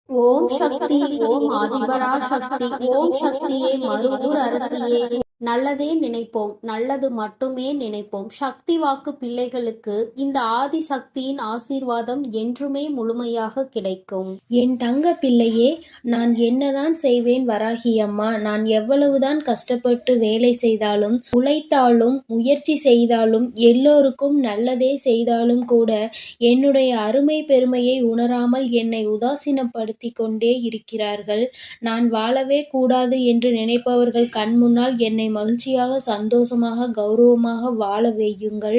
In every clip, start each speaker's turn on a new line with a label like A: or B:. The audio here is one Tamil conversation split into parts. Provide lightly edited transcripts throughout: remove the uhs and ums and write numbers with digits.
A: ஓம் சக்தி. ஓம் ஆதிபரா சக்தி. ஓம் சக்தியே மருவூர் அரசியே. நல்லதே நினைப்போம், நல்லது மட்டுமே நினைப்போம். சக்தி வாக்கு பிள்ளைகளுக்கு இந்த ஆதி சக்தியின் ஆசீர்வாதம் என்றுமே முழுமையாக கிடைக்கும்.
B: என் தங்க பிள்ளையே, நான் என்னதான் செய்வேன் வராகி அம்மா. நான் எவ்வளவுதான் கஷ்டப்பட்டு வேலை செய்தாலும், உழைத்தாலும், முயற்சி செய்தாலும், எல்லோருக்கும் நல்லதே செய்தாலும் கூட என்னுடைய அருமை பெருமையை உணராமல் என்னை உதாசீனப்படுத்தி கொண்டே இருக்கிறார்கள். நான் வாழவே கூடாது என்று நினைப்பவர்கள் கண் முன்னால் என்னை மகிழ்ச்சியாக, சந்தோஷமாக, கௌரவமாக வாழ வையுங்கள்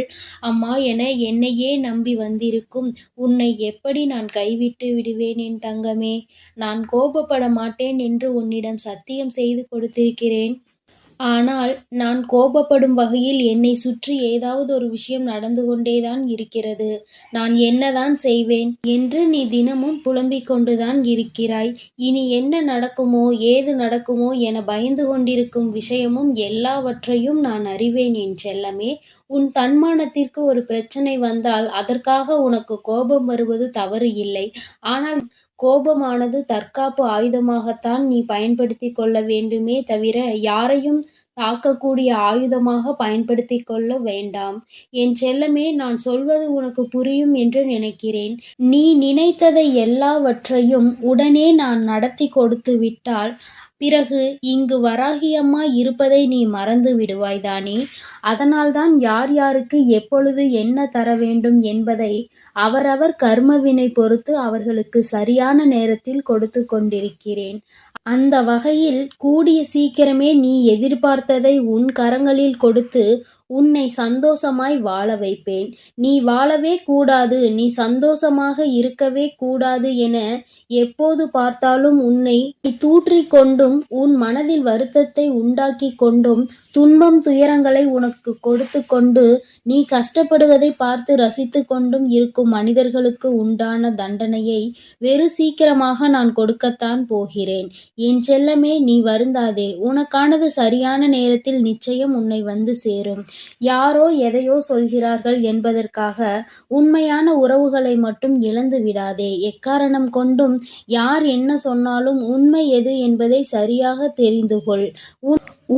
B: அம்மா என என்னையே நம்பி வந்திருக்கும் உன்னை எப்படி நான் கைவிட்டு விடுவேன் என் தங்கமே? நான் கோபப்பட மாட்டேன் என்று உன்னிடம் சத்தியம் செய்து கொடுத்திருக்கிறேன். ஆனால் நான் கோபப்படும் வகையில் என்னை சுற்றி ஏதாவது ஒரு விஷயம் நடந்து கொண்டேதான் இருக்கிறது. நான் என்னதான் செய்வேன் என்று நீ தினமும் புலம்பிக் கொண்டுதான் இருக்கிறாய். இனி என்ன நடக்குமோ ஏது நடக்குமோ என பயந்து கொண்டிருக்கும் விஷயமும் எல்லாவற்றையும் நான் அறிவேன் என் செல்லமே. உன் தன்மானத்திற்கு ஒரு பிரச்சனை வந்தால் அதற்காக உனக்கு கோபம் வருவது தவறு இல்லை. ஆனால் கோபமானது தற்காப்பு ஆயுதமாகத்தான் நீ பயன்படுத்தி கொள்ள வேண்டுமே தவிர யாரையும் தாக்கக்கூடிய ஆயுதமாக பயன்படுத்தி கொள்ள வேண்டாம். என் செல்லமே, நான் சொல்வது உனக்கு புரியும் என்று நினைக்கிறேன். நீ நினைத்ததை எல்லாவற்றையும் உடனே நான் நடத்தி கொடுத்து விட்டால் பிறகு இங்கு வராகியம்மா இருப்பதை நீ மறந்து விடுவாய்தானே. அதனால்தான் யார் யாருக்கு எப்பொழுது என்ன தர வேண்டும் என்பதை அவரவர் கர்மவினை பொறுத்து அவர்களுக்கு சரியான நேரத்தில் கொடுத்து கொண்டிருக்கிறேன். அந்த வகையில் கூடிய சீக்கிரமே நீ எதிர்பார்த்ததை உன் கரங்களில் கொடுத்து உன்னை சந்தோஷமாய் வாழ வைப்பேன். நீ வாழவே கூடாது, நீ சந்தோஷமாக இருக்கவே கூடாது என எப்போது பார்த்தாலும் உன்னை தூற்றிக் கொண்டும் உன் மனதில் வருத்தத்தை உண்டாக்கி கொண்டும் துன்பம் துயரங்களை உனக்கு கொடுத்து கொண்டு நீ கஷ்டப்படுவதை பார்த்து ரசித்து கொண்டும் இருக்கும் மனிதர்களுக்கு உண்டான தண்டனையை வெறு சீக்கிரமாக நான் கொடுக்கத்தான் போகிறேன். என் செல்லமே, நீ வருந்தாதே. உனக்கானது சரியான நேரத்தில் நிச்சயம் உன்னை வந்து சேரும். யாரோ எதையோ சொல்கிறார்கள் என்பதற்காக உண்மையான உறவுகளை மட்டும் இழந்து விடாதே. எக்காரணம் கொண்டும் யார் என்ன சொன்னாலும் உண்மை எது என்பதை சரியாக தெரிந்து கொள்.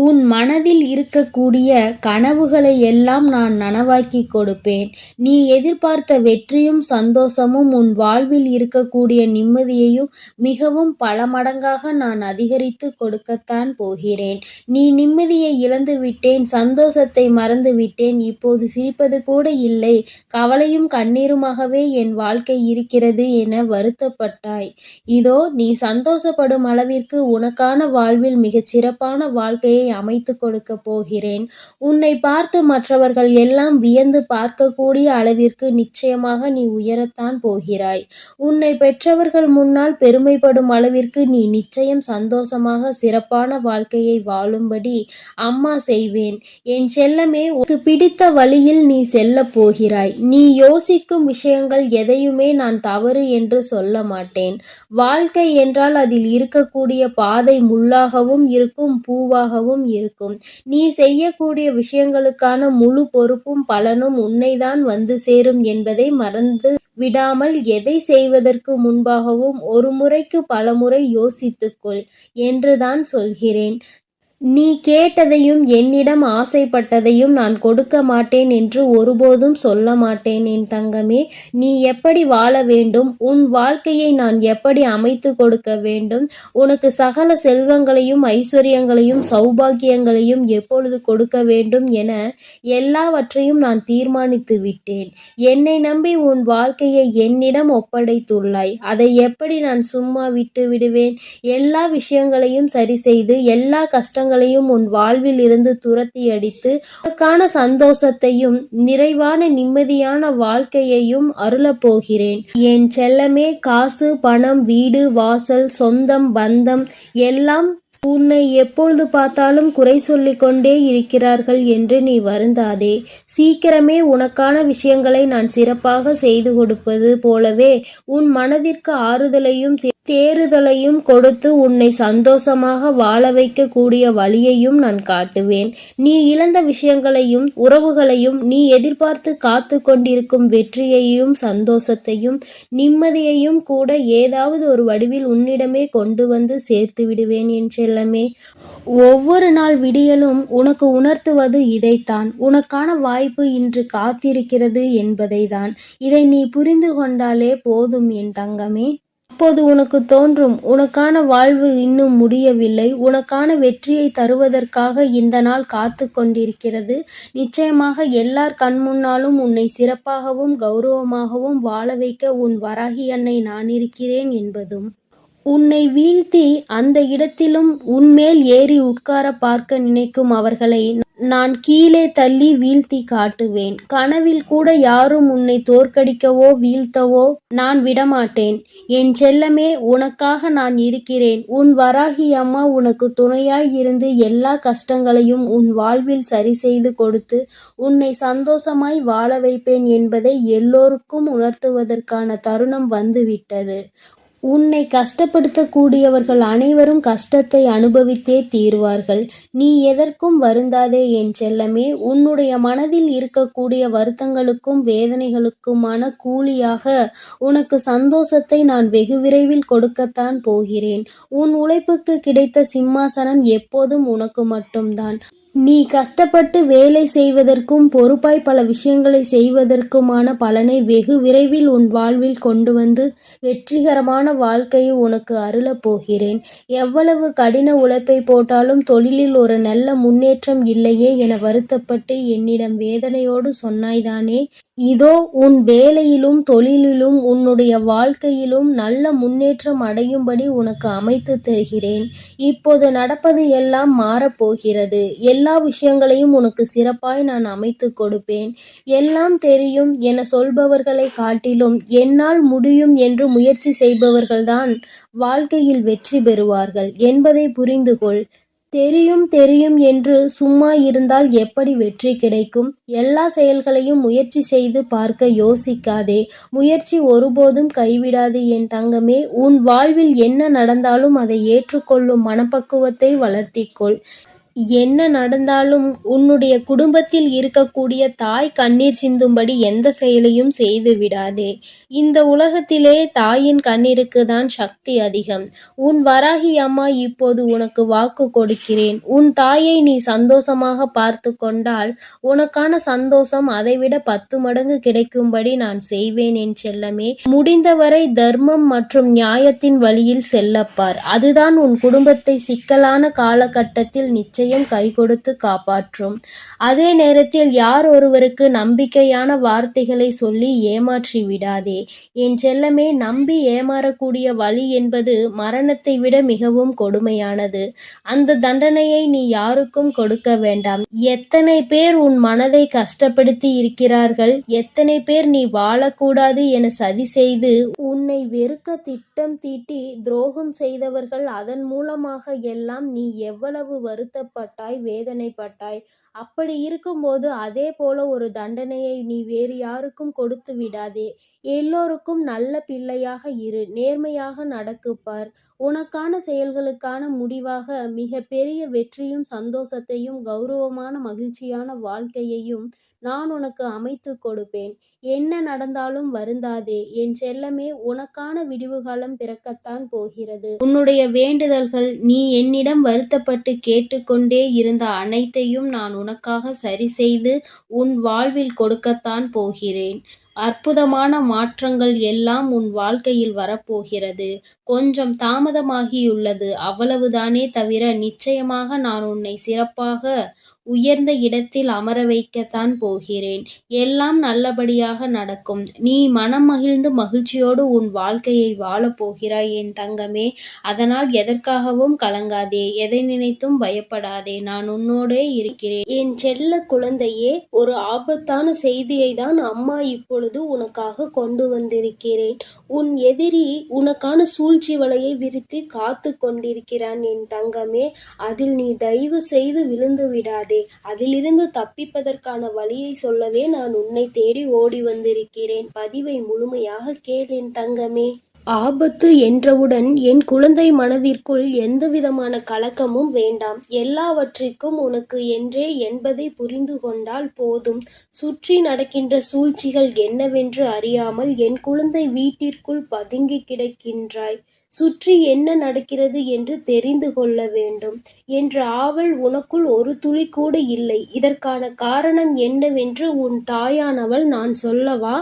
B: உன் மனதில் இருக்கக்கூடிய கனவுகளை எல்லாம் நான் நனவாக்கி கொடுப்பேன். நீ எதிர்பார்த்த வெற்றியும் சந்தோஷமும் உன் வாழ்வில் இருக்கக்கூடிய நிம்மதியையும் மிகவும் பல மடங்காக நான் அதிகரித்து கொடுக்கத்தான் போகிறேன். நீ நிம்மதியை இழந்து விட்டேன், சந்தோஷத்தை மறந்து விட்டேன், இப்போது சிரிப்பது கூட இல்லை, கவலையும் கண்ணீருமாகவே என் வாழ்க்கை இருக்கிறது என வருத்தப்பட்டாய். இதோ நீ சந்தோஷப்படும் அளவிற்கு உனக்கான வாழ்வில் மிகச் சிறப்பான வாழ்க்கையை அமைத்து கொடுக்க போகிறேன். உன்னை பார்த்து மற்றவர்கள் எல்லாம் வியந்து பார்க்கக்கூடிய அளவிற்கு நிச்சயமாக நீ உயரத்தான் போகிறாய். உன்னை பெற்றவர்கள் முன்னால் பெருமைப்படும் அளவிற்கு நீ நிச்சயம் சந்தோஷமாக சிறப்பான வாழ்க்கையை வாழும்படி அம்மா செய்வேன். என் செல்லமே, உனக்கு பிடித்த வழியில் நீ செல்ல போகிறாய். நீ யோசிக்கும் விஷயங்கள் எதையுமே நான் தவறு என்று சொல்ல மாட்டேன். வாழ்க்கை என்றால் அதில் இருக்கக்கூடிய பாதை முள்ளாகவும் இருக்கும், பூவாகவும் இருக்கும். நீ செய்யக்கூடிய விஷயங்களுக்கான முழு பொறுப்பும் பலனும் உன்னைதான் வந்து சேரும் என்பதை மறந்து விடாமல் எதை செய்வதற்கு முன்பாகவும் ஒரு முறைக்கு பலமுறை யோசித்துக்கொள் என்றுதான் சொல்கிறேன். நீ கேட்டதையும் என்னிடம் ஆசைப்பட்டதையும் நான் கொடுக்க மாட்டேன் என்று ஒருபோதும் சொல்ல மாட்டேன் என் தங்கமே. நீ எப்படி வாழ வேண்டும், உன் வாழ்க்கையை நான் எப்படி அமைத்து கொடுக்க வேண்டும், உனக்கு சகல செல்வங்களையும் ஐஸ்வர்யங்களையும் சௌபாகியங்களையும் எப்பொழுது கொடுக்க வேண்டும் என எல்லாவற்றையும் நான் தீர்மானித்து விட்டேன். என்னை நம்பி உன் வாழ்க்கையை என்னிடம் ஒப்படைத்துள்ளாய். அதை எப்படி நான் சும்மா விட்டு விடுவேன்? எல்லா விஷயங்களையும் சரி செய்து எல்லா கஷ்டங்களையும் உன் வாழ்வில் இருந்து துரத்தி அடித்து உனக்கான சந்தோஷத்தையும் நிறைவான நிம்மதியான வாழ்க்கையையும் அருளப் போகிறேன். என் செல்லமே, காசு பணம் வீடு வாசல் சொந்தம் பந்தம் எல்லாம் உன்னை எப்பொழுது பார்த்தாலும் குறை சொல்லிக் கொண்டே இருக்கிறார்கள் என்று நீ வருந்தாதே. சீக்கிரமே உனக்கான விஷயங்களை நான் சிறப்பாக செய்து கொடுப்பது போலவே உன் மனதிற்கு ஆறுதலையும் தேறுதலையும் கொடுத்து உன்னை சந்தோஷமாக வாழ வைக்க கூடிய வழியையும் நான் காட்டுவேன். நீ இழந்த விஷயங்களையும் உறவுகளையும், நீ எதிர்பார்த்து காத்து கொண்டிருக்கும் வெற்றியையும் சந்தோஷத்தையும் நிம்மதியையும் கூட ஏதாவது ஒரு வடிவில் உன்னிடமே கொண்டு வந்து சேர்த்து விடுவேன் என் செல்லமே. ஒவ்வொரு நாள் விடியலும் உனக்கு உணர்த்துவது இதைத்தான். உனக்கான வாய்ப்பு இன்று காத்திருக்கிறது என்பதைதான். இதை நீ புரிந்து கொண்டாலே போதும் என் தங்கமே. அப்போது உனக்கு தோன்றும், உனக்கான வாழ்வு இன்னும் முடியவில்லை, உனக்கான வெற்றியை தருவதற்காக இந்த நாள் காத்து கொண்டிருக்கிறது. நிச்சயமாக எல்லார் கண்முன்னாலும் உன்னை சிறப்பாகவும் கௌரவமாகவும் வாழ வைக்க உன் வராகி அன்னை நான் இருக்கிறேன் என்பதும். உன்னை வீழ்த்தி அந்த இடத்திலும் உன்மேல் ஏறி உட்கார பார்க்க நினைக்கும் அவர்களை நான் கீழே தள்ளி வீழ்த்தி காட்டுவேன். கனவில் கூட யாரும் உன்னை தோற்கடிக்கவோ வீழ்த்தவோ நான் விடமாட்டேன். என் செல்லமே, உனக்காக நான் இருக்கிறேன். உன் வராகி அம்மா உனக்கு துணையாய் இருந்து எல்லா கஷ்டங்களையும் உன் வாழ்வில் சரி செய்து கொடுத்து உன்னை சந்தோஷமாய் வாழ வைப்பேன் என்பதை எல்லோருக்கும் உணர்த்துவதற்கான தருணம் வந்துவிட்டது. உன்னை கஷ்டப்படுத்தக்கூடியவர்கள் அனைவரும் கஷ்டத்தை அனுபவித்தே தீர்வார்கள். நீ எதற்கும் வருந்தாதே என் செல்லமே. உன்னுடைய மனதில் இருக்கக்கூடிய வருத்தங்களுக்கும் வேதனைகளுக்குமான கூலியாக உனக்கு சந்தோஷத்தை நான் வெகு விரைவில் கொடுக்கத்தான் போகிறேன். உன் உழைப்புக்கு கிடைத்த சிம்மாசனம் எப்போதும் உனக்கு மட்டும்தான். நீ கஷ்டப்பட்டு வேலை செய்வதற்கும் பொறுப்பாய் பல விஷயங்களை செய்வதற்குமான பலனை வெகு விரைவில் உன் வாழ்வில் கொண்டு வந்து வெற்றிகரமான வாழ்க்கையை உனக்கு அருளப் போகிறேன். எவ்வளவு கடின உழைப்பை போட்டாலும் தொழிலில் ஒரு நல்ல முன்னேற்றம் இல்லையே என வருத்தப்பட்டு என்னிடம் வேதனையோடு சொன்னாய்தானே. இதோ உன் வேலையிலும் தொழிலிலும் உன்னுடைய வாழ்க்கையிலும் நல்ல முன்னேற்றம் அடையும்படி உனக்கு அமைத்து தருகிறேன். இப்போது நடப்பது எல்லாம் மாறப்போகிறது. எல்லா விஷயங்களையும் உனக்கு சிறப்பாய் நான் அமைத்து கொடுப்பேன். எல்லாம் தெரியும் என சொல்பவர்களை காட்டிலும் என்னால் முடியும் என்று முயற்சி செய்பவர்கள்தான் வாழ்க்கையில் வெற்றி பெறுவார்கள் என்பதை புரிந்து கொள். தெரியும் தெரியும் என்று சும்மா இருந்தால் எப்படி வெற்றி கிடைக்கும்? எல்லா செயல்களையும் முயற்சி செய்து பார்க்க யோசிக்காதே. முயற்சி ஒருபோதும் கைவிடாது என் தங்கமே. உன் வாழ்வில் என்ன நடந்தாலும் அதை ஏற்றுக்கொள்ளும் மனப்பக்குவத்தை வளர்த்திக்கொள். என்ன நடந்தாலும் உன்னுடைய குடும்பத்தில் இருக்கக்கூடிய தாய் கண்ணீர் சிந்தும்படி எந்த செயலையும் செய்து விடாதே. இந்த உலகத்திலே தாயின் கண்ணீருக்கு தான் சக்தி அதிகம். உன் வராகி அம்மா இப்போது உனக்கு வாக்கு கொடுக்கிறேன். உன் தாயை நீ சந்தோஷமாக பார்த்து கொண்டால் உனக்கான சந்தோஷம் அதைவிட 10 மடங்கு கிடைக்கும்படி நான் செய்வேன் என் செல்லமே. முடிந்தவரை தர்மம் மற்றும் நியாயத்தின் வழியில் செல்லப்பார். அதுதான் உன் குடும்பத்தை சிக்கலான காலகட்டத்தில் நிச்சயம் கை கொடுத்து காப்பாற்றும். அதே நேரத்தில் யார் ஒருவருக்கு நம்பிக்கையான வார்த்தைகளை சொல்லி ஏமாற்றி விடாதே என் செல்லமே. நம்பி ஏமாறக்கூடிய வழி என்பது மரணத்தை விட மிகவும் கொடுமையானது. அந்த தண்டனையை நீ யாருக்கும் கொடுக்க வேண்டாம். எத்தனை பேர் உன் மனதை கஷ்டப்படுத்தி இருக்கிறார்கள். எத்தனை பேர் நீ வாழக்கூடாது என சதி செய்து உன்னை வெறுக்க திட்டம் தீட்டி துரோகம் செய்தவர்கள். அதன் மூலமாக எல்லாம் நீ எவ்வளவு வருத்தப்பட்டாய், வேதனைப்பட்டாய். அப்படி இருக்கும்போது அதே போல ஒரு தண்டனையை நீ வேறு யாருக்கும் கொடுத்து விடாதே. எல்லோருக்கும் நல்ல பிள்ளையாக இரு. நேர்மையாக நடக்குப்பார். உனக்கான செயல்களுக்கான முடிவாக மிக பெரிய வெற்றியும் சந்தோஷத்தையும் கௌரவமான மகிழ்ச்சியான வாழ்க்கையையும் நான் உனக்கு அமைத்து கொடுப்பேன். என்ன நடந்தாலும் வருந்தாதே என் செல்லமே. உனக்கான விடிவுகாலம் பிறக்கத்தான் போகிறது. உன்னுடைய வேண்டுதல்கள், நீ என்னிடம் வருத்தப்பட்டு கேட்டுக்கொண்டே இருந்த அனைத்தையும் நான் உனக்காக சரி செய்து உன் வாழ்வில் கொடுக்கத்தான் போகிறேன். அற்புதமான மாற்றங்கள் எல்லாம் உன் வாழ்க்கையில் வரப்போகிறது. கொஞ்சம் தாமதமாகியுள்ளது, அவ்வளவுதானே தவிர நிச்சயமாக நான் உன்னை சிறப்பாக உயர்ந்த இடத்தில் அமர வைக்கத்தான் போகிறேன். எல்லாம் நல்லபடியாக நடக்கும். நீ மனம் மகிழ்ந்து மகிழ்ச்சியோடு உன் வாழ்க்கையை வாழப் போகிறாய் என் தங்கமே. அதனால் எதற்காகவும் கலங்காதே, எதை நினைத்தும் பயப்படாதே. நான் உன்னோடே இருக்கிறேன். என் செல்ல குழந்தையே, ஒரு ஆபத்தான செய்தியை தான் அம்மா இப்பொழுது உனக்காக கொண்டு வந்திருக்கிறேன். உன் எதிரி உனக்கான சூழ்ச்சி வலையை விரித்து காத்து கொண்டிருக்கிறான் என் தங்கமே. அதில் நீ தயவு செய்து விழுந்து விடாதே. அதிலிருந்து தப்பிப்பதற்கான வழியை சொல்லவே நான் உன்னை தேடி ஓடி வந்திருக்கிறேன். பதிவை முழுமையாக கேள் என் தங்கமே. ஆபத்து என்றவுடன் என் குழந்தை மனதிற்குள் எந்தவிதமான கலக்கமும் வேண்டாம். எல்லாவற்றிற்கும் உனக்கு என்றே என்பதை புரிந்து கொண்டால் போதும். சுற்றி நடக்கின்ற சூழ்ச்சிகள் என்னவென்று அறியாமல் என் குழந்தை வீட்டிற்குள் பதுங்கி கிடக்கின்றாய். சுற்றி என்ன நடக்கிறது என்று தெரிந்து கொள்ள வேண்டும் என்ற ஆவல் உனக்குள் ஒரு துளி கூட இல்லை. இதற்கான காரணம் என்னவென்று உன் தாயானவள் நான் சொல்லவா?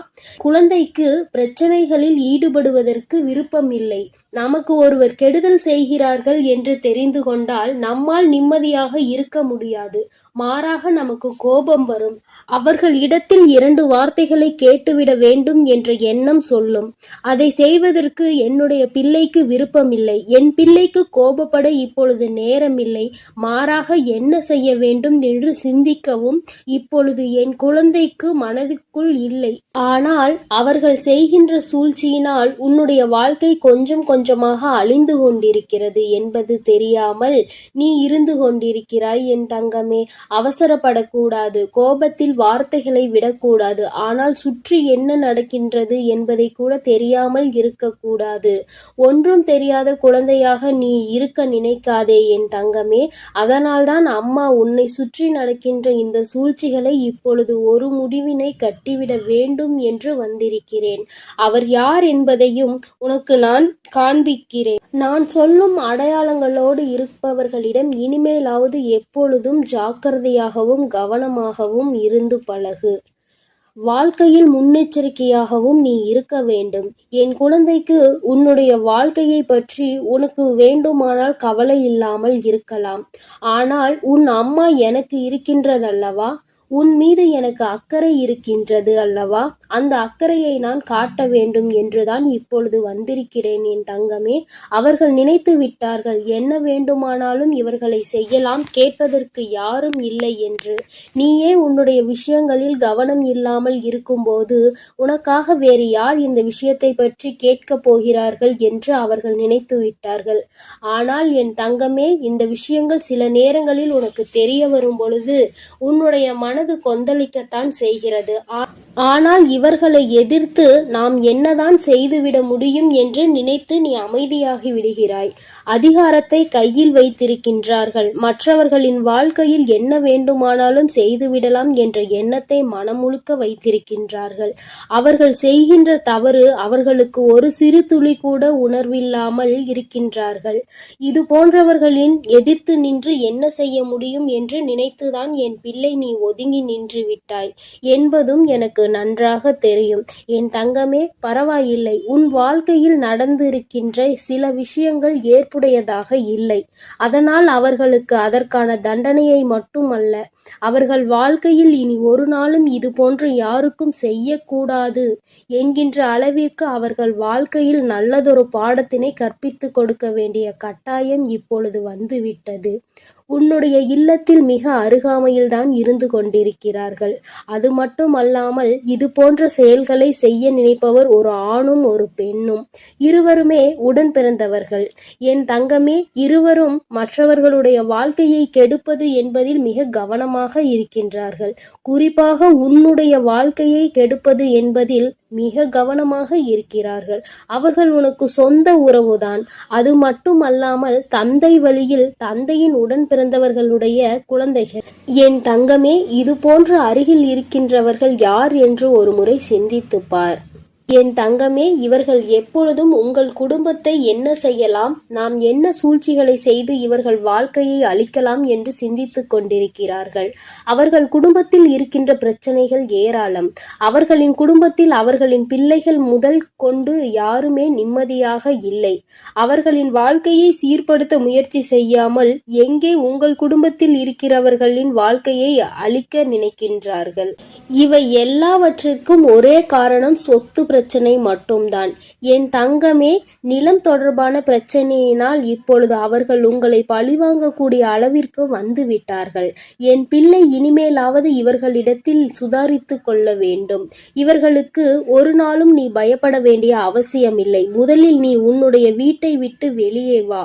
B: குழந்தைக்கு பிரச்சனைகளில் ஈடுபடுவதற்கு விருப்பமில்லை. நமக்கு ஒருவர் கெடுதல் செய்கிறார்கள் என்று தெரிந்து கொண்டால் நம்மால் நிம்மதியாக இருக்க முடியாது. மாறாக நமக்கு கோபம் வரும். அவர்கள் இடத்தில் 2 வார்த்தைகளை கேட்டுவிட வேண்டும் என்ற எண்ணம் சொல்லும். அதை செய்வதற்கு என்னுடைய பிள்ளைக்கு விருப்பமில்லை. என் பிள்ளைக்கு கோபப்பட இப்பொழுது நேரமில்லை. மாறாக என்ன செய்ய வேண்டும் என்று சிந்திக்கவும் இப்பொழுது என் குழந்தைக்கு மனதுக்குள் இல்லை. ஆனால் அவர்கள் செய்கின்ற சூழ்ச்சியினால் உன்னுடைய வாழ்க்கை கொஞ்சம் கொஞ்சமாக அழிந்து கொண்டிருக்கிறது என்பது தெரியாமல் நீ இருந்து கொண்டிருக்கிறாய் என் தங்கமே. அவசரப்படக்கூடாது. கோபத்தில் வார்த்தைகளை விடக்கூடாது. ஆனால் சுற்றி என்ன நடக்கின்றது என்பதை கூட தெரியாமல் இருக்கக்கூடாது. ஒன்றும் தெரியாத குழந்தையாக நீ இருக்க நினைக்காதே என் தங்கமே. அதனால்தான் அம்மா உன்னை சுற்றி நடக்கின்ற இந்த சூழ்ச்சிகளை இப்பொழுது ஒரு முடிவினை கட்டிவிட வேண்டும் என்று வந்திருக்கிறேன். அவர் யார் என்பதையும் உனக்கு நான் காண்பிக்கிறேன். நான் சொல்லும் அடையாளங்களோடு இருப்பவர்களிடம் இனிமேலாவது எப்பொழுதும் ஜாக்கிரதையாகவும் கவனமாகவும் இருந்து பழகு. வாழ்க்கையில் முன்னெச்சரிக்கையாகவும் நீ இருக்க வேண்டும். என் குழந்தைக்கு உன்னுடைய வாழ்க்கையை பற்றி உனக்கு வேண்டுமானால் கவலை இல்லாமல் இருக்கலாம். ஆனால் உன் அம்மா எனக்கு இருக்கின்றதல்லவா? உன் மீது எனக்கு அக்கறை இருக்கின்றது அல்லவா? அந்த அக்கறையை நான் காட்ட வேண்டும் என்றுதான் இப்பொழுது வந்திருக்கிறேன் என் தங்கமே. அவர்கள் நினைத்து விட்டார்கள் என்ன வேண்டுமானாலும் இவர்களை செய்யலாம், கேட்பதற்கு யாரும் இல்லை என்று. நீயே உன்னுடைய விஷயங்களில் கவனம் இல்லாமல் இருக்கும்போது உனக்காக வேறு யார் இந்த விஷயத்தை பற்றி கேட்கப் போகிறார்கள் என்று அவர்கள் நினைத்து விட்டார்கள். ஆனால் என் தங்கமே, இந்த விஷயங்கள் சில நேரங்களில் உனக்கு தெரிய வரும் பொழுது உன்னுடைய மனது கொந்தளிக்கத்தான் செய்கிறது. ஆனால் இவர்களை எதிர்த்து நாம் என்னதான் செய்துவிட முடியும் என்று நினைத்து நீ அமைதியாகி விடுகிறாய். அதிகாரத்தை கையில் வைத்திருக்கின்றார்கள். மற்றவர்களின் வாழ்க்கையில் என்ன வேண்டுமானாலும் செய்துவிடலாம் என்ற எண்ணத்தை மனமுழுக்க வைத்திருக்கின்றார்கள். அவர்கள் செய்கின்ற தவறு அவர்களுக்கு ஒரு சிறு துளி கூட உணர்வில்லாமல் இருக்கின்றார்கள். இது போன்றவர்களின் எதிர்த்து நின்று என்ன செய்ய முடியும் என்று நினைத்துதான் என் பிள்ளை நீ ஒதுங்கி நின்று விட்டாய் என்பதும் எனக்கு நன்றாக தெரியும். என் தங்கமே, பரவாயில்லை. உன் வாழ்க்கையில் நடந்திருக்கின்ற சில விஷயங்கள் ஏற்புடையதாக இல்லை. அதனால் அவர்களுக்கு அதற்கான தண்டனையை மட்டுமல்ல, அவர்கள் வாழ்க்கையில் இனி ஒரு நாளும் இது போன்று யாருக்கும் செய்யக்கூடாது என்கின்ற அளவிற்கு அவர்கள் வாழ்க்கையில் நல்லதொரு பாடத்தினை கற்பித்து கொடுக்க வேண்டிய கட்டாயம் இப்பொழுது வந்துவிட்டது. உன்னுடைய இல்லத்தில் மிக அருகாமையில்தான் இருந்து கொண்டிருக்கிறார்கள். அது மட்டுமல்லாமல் இது போன்ற செயல்களை செய்ய நினைப்பவர் ஒரு ஆணும் ஒரு பெண்ணும். இருவருமே உடன் பிறந்தவர்கள். என் தங்கமே, இருவரும் மற்றவர்களுடைய வாழ்க்கையை கெடுப்பது என்பதில் மிக கவனமாக இருக்கின்றார்கள். குறிப்பாக உன்னுடைய வாழ்க்கையை கெடுப்பது என்பதில் மிக கவனமாக இருக்கிறார்கள். அவர்கள் உனக்கு சொந்த உறவுதான். அது மட்டுமல்லாமல் தந்தை வழியில் தந்தையின் உடன் பிறந்தவர்களுடைய குழந்தைகள். என் தங்கமே, இது போன்ற அருகில் இருக்கின்றவர்கள் யார் என்று ஒரு முறை சிந்தித்துப் பார். என் தங்கமே, இவர்கள் எப்பொழுதும் உங்கள் குடும்பத்தை என்ன செய்யலாம், நாம் என்ன சூழ்ச்சிகளை செய்து இவர்கள் வாழ்க்கையை அழிக்கலாம் என்று சிந்தித்துக் கொண்டிருக்கிறார்கள். அவர்கள் குடும்பத்தில் இருக்கின்ற பிரச்சனைகள் ஏராளம். அவர்களின் குடும்பத்தில் அவர்களின் பிள்ளைகள் முதல் கொண்டு யாருமே நிம்மதியாக இல்லை. அவர்களின் வாழ்க்கையை சீர்படுத்த முயற்சி செய்யாமல் எங்கே உங்கள் குடும்பத்தில் இருக்கிறவர்களின் வாழ்க்கையை அழிக்க நினைக்கின்றார்கள். இவை எல்லாவற்றிற்கும் ஒரே காரணம், சொத்து பிரச்சனை மட்டும்தான். என் தங்கமே, நிலம் தொடர்பான பிரச்சனையினால் இப்பொழுது அவர்கள் உங்களை பழிவாங்கக்கூடிய அளவிற்கு வந்து விட்டார்கள். என் பிள்ளை, இனிமேலாவது இவர்களிடத்தில் சுதாரித்து கொள்ள வேண்டும். இவர்களுக்கு ஒரு நாளும் நீ பயப்பட வேண்டிய அவசியமில்லை. முதலில் நீ உன்னுடைய வீட்டை விட்டு வெளியே வா.